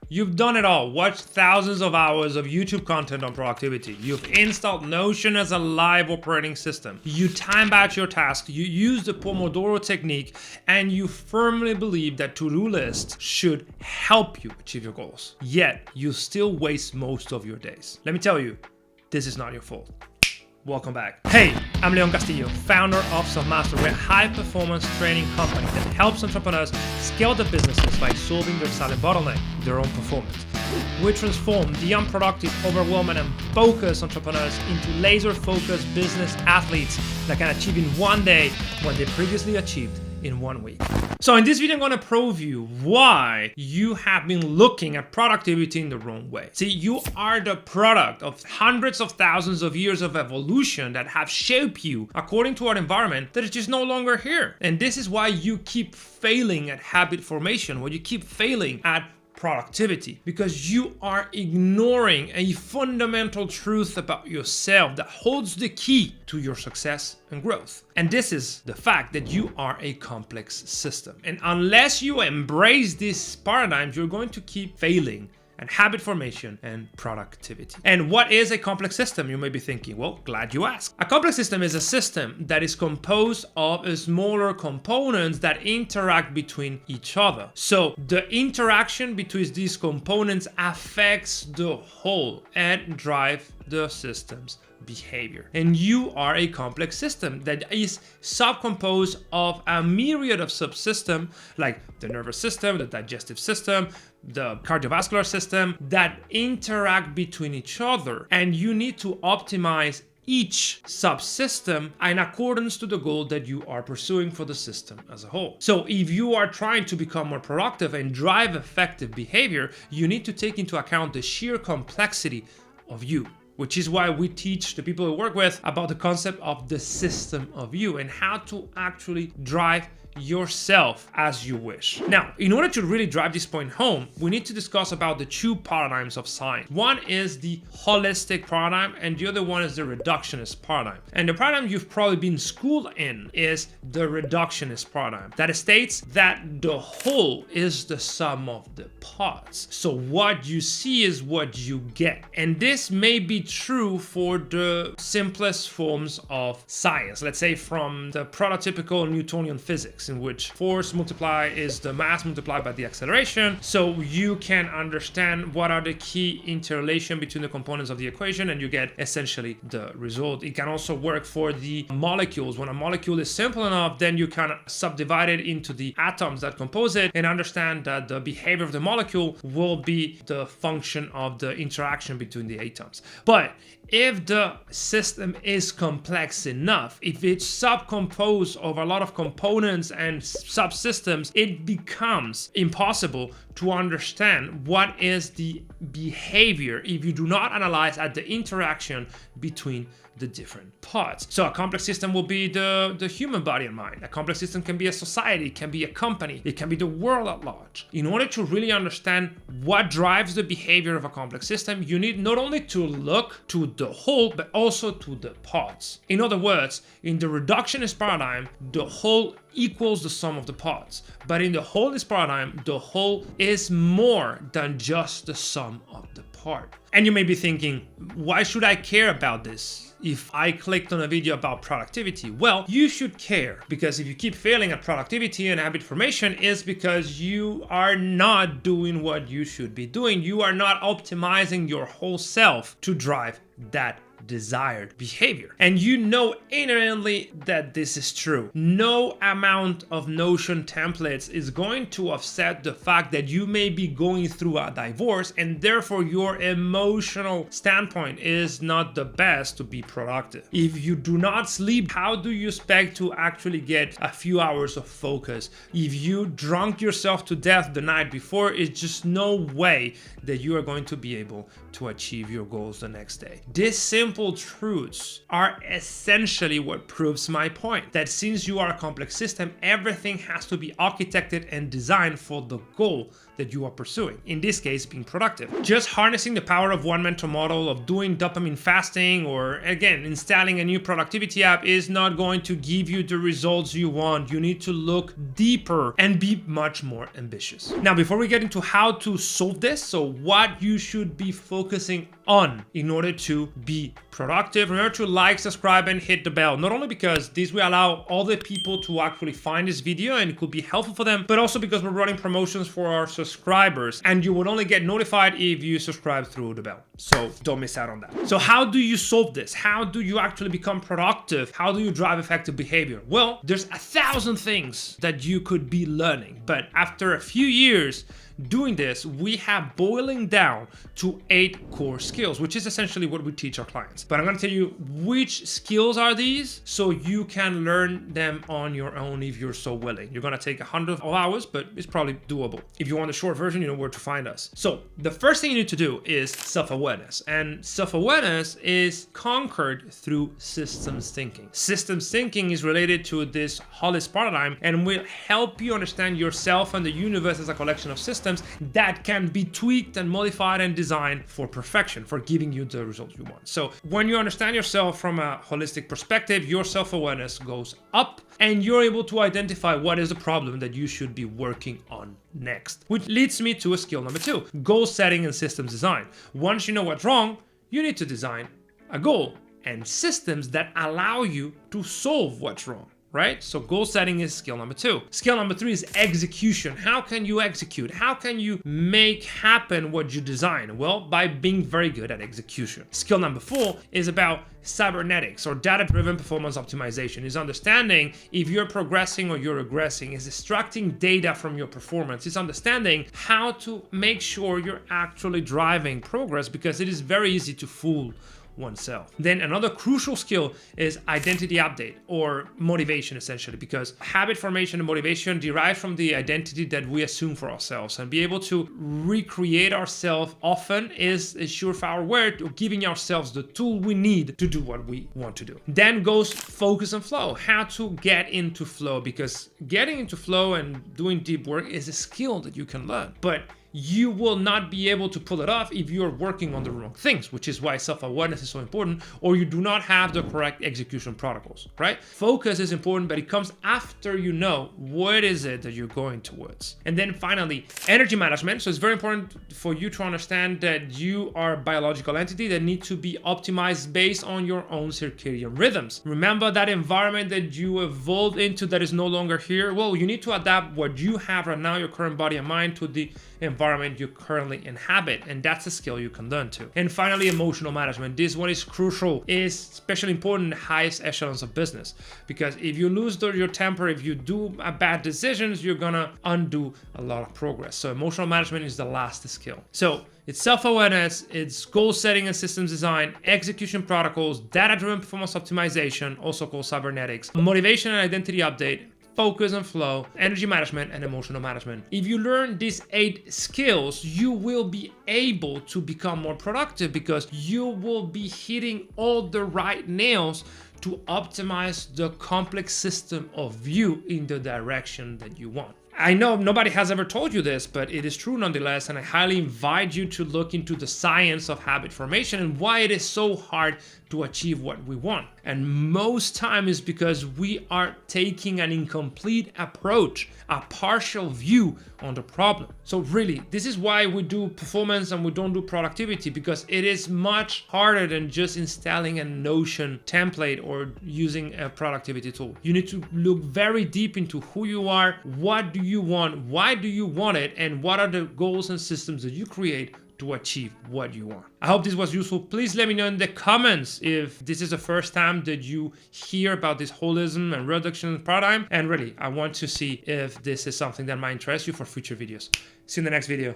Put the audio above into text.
You've done it all. Watched thousands of hours of YouTube content on productivity. You've installed Notion as a live operating system. You time batch your tasks. You use the Pomodoro technique, and you firmly believe that to-do lists should help you achieve your goals. Yet, you still waste most of your days. Let me tell you, this is not your fault. Welcome back. Hey, I'm Castillo, founder of Selfmastered. We're a high-performance training company that helps entrepreneurs scale their businesses by solving their silent bottleneck, their own performance. We transform the unproductive, overwhelmed, and focused entrepreneurs into laser-focused business athletes that can achieve in one day what they previously achieved in 1 week. So in this video, I'm going to prove you why you have been looking at productivity in the wrong way. See, you are the product of hundreds of thousands of years of evolution that have shaped you according to our environment that is just no longer here. And this is why you keep failing at habit formation, why you keep failing at productivity, because you are ignoring a fundamental truth about yourself that holds the key to your success and growth. And this is the fact that you are a complex system. And unless you embrace these paradigms, you're going to keep failing and habit formation and productivity. And what is a complex system? You may be thinking, well, glad you asked. A complex system is a system that is composed of smaller components that interact between each other. So the interaction between these components affects the whole and drive the system's behavior. And you are a complex system that is subcomposed of a myriad of subsystems like the nervous system, the digestive system, the cardiovascular system that interact between each other. And you need to optimize each subsystem in accordance to the goal that you are pursuing for the system as a whole. So if you are trying to become more productive and drive effective behavior, you need to take into account the sheer complexity of you, which is why we teach the people we work with about the concept of the system of you and how to actually drive yourself as you wish. Now, in order to really drive this point home, we need to discuss about the two paradigms of science. One is the holistic paradigm and the other one is the reductionist paradigm. And the paradigm you've probably been schooled in is the reductionist paradigm that states that the whole is the sum of the parts. So what you see is what you get. And this may be true for the simplest forms of science. Let's say from the prototypical Newtonian physics, in which force multiply is the mass multiplied by the acceleration. So you can understand what are the key interrelation between the components of the equation and you get essentially the result. It can also work for the molecules. When a molecule is simple enough, then you can subdivide it into the atoms that compose it and understand that the behavior of the molecule will be the function of the interaction between the atoms. But if the system is complex enough, if it's subcomposed of a lot of components and subsystems, it becomes impossible to understand what is the behavior if you do not analyze at the interaction between the different parts. So a complex system will be the human body and mind. A complex system can be a society, it can be a company, it can be the world at large. In order to really understand what drives the behavior of a complex system, you need not only to look to the whole, but also to the parts. In other words, in the reductionist paradigm, the whole equals the sum of the parts. But in the holist paradigm, the whole is more than just the sum of the part. And you may be thinking, why should I care about this? If I clicked on a video about productivity, well, you should care, because if you keep failing at productivity and habit formation, is because you are not doing what you should be doing. You are not optimizing your whole self to drive that desired behavior. And you know inherently that this is true. No amount of Notion templates is going to offset the fact that you may be going through a divorce and therefore your emotional standpoint is not the best to be productive. If you do not sleep, how do you expect to actually get a few hours of focus? If you drunk yourself to death the night before, it's just no way that you are going to be able to achieve your goals the next day. This simple truths are essentially what proves my point, that since you are a complex system, everything has to be architected and designed for the goal that you are pursuing. In this case, being productive. Just harnessing the power of one mental model, of doing dopamine fasting, or again, installing a new productivity app is not going to give you the results you want. You need to look deeper and be much more ambitious. Now, before we get into how to solve this, so what you should be focusing on in order to be productive, remember to like, subscribe, and hit the bell. Not only because this will allow other people to actually find this video and it could be helpful for them, but also because we're running promotions for our subscribers and you would only get notified if you subscribe through the bell. So don't miss out on that. So how do you solve this? How do you actually become productive? How do you drive effective behavior? Well, there's 1,000 things that you could be learning, but after a few years doing this, we have boiling down to 8 core skills, which is essentially what we teach our clients. But I'm going to tell you which skills are these so you can learn them on your own if you're so willing. You're going to take 100 hours, but it's probably doable. If you want the short version, you know where to find us. So the first thing you need to do is self-awareness, and self-awareness is conquered through systems thinking. Systems thinking is related to this holistic paradigm and will help you understand yourself and the universe as a collection of systems that can be tweaked and modified and designed for perfection, for giving you the results you want. So when you understand yourself from a holistic perspective, your self-awareness goes up and you're able to identify what is the problem that you should be working on next. Which leads me to skill number 2, goal setting and systems design. Once you know what's wrong, you need to design a goal and systems that allow you to solve what's wrong. Right? So goal setting is skill number 2. Skill number 3 is execution. How can you execute? How can you make happen what you design? Well, by being very good at execution. Skill number 4 is about cybernetics or data-driven performance optimization. Is understanding if you're progressing or you're regressing. Is extracting data from your performance. Is understanding how to make sure you're actually driving progress, because it is very easy to fool oneself. Then another crucial skill is identity update or motivation, essentially, because habit formation and motivation derive from the identity that we assume for ourselves, and be able to recreate ourselves often is a surefire way to giving ourselves the tool we need to do what we want to do. Then goes focus and flow, how to get into flow, because getting into flow and doing deep work is a skill that you can learn, but you will not be able to pull it off if you're working on the wrong things, which is why self-awareness is so important, or you do not have the correct execution protocols, right? Focus is important, but it comes after you know what is it that you're going towards. And then finally, energy management. So it's very important for you to understand that you are a biological entity that needs to be optimized based on your own circadian rhythms. Remember that environment that you evolved into that is no longer here? Well, you need to adapt what you have right now, your current body and mind, to the environment you currently inhabit, and that's a skill you can learn too. And finally, emotional management. This one is crucial, is especially important in the highest echelons of business, because if you lose your temper, if you do bad decisions, you're gonna undo a lot of progress. So emotional management is the last skill. So it's self-awareness, it's goal setting and systems design, execution protocols, data-driven performance optimization, also called cybernetics, motivation and identity update, focus and flow, energy management, and emotional management. If you learn these 8 skills, you will be able to become more productive, because you will be hitting all the right nails to optimize the complex system of you in the direction that you want. I know nobody has ever told you this, but it is true nonetheless, and I highly invite you to look into the science of habit formation and why it is so hard to achieve what we want. And most time is because we are taking an incomplete approach, a partial view on the problem. So really, this is why we do performance and we don't do productivity, because it is much harder than just installing a Notion template or using a productivity tool. You need to look very deep into who you are, what do you want, why do you want it, and what are the goals and systems that you create to achieve what you want. I hope this was useful. Please let me know in the comments if this is the first time that you hear about this holism and reduction paradigm. And really, I want to see if this is something that might interest you for future videos. See you in the next video.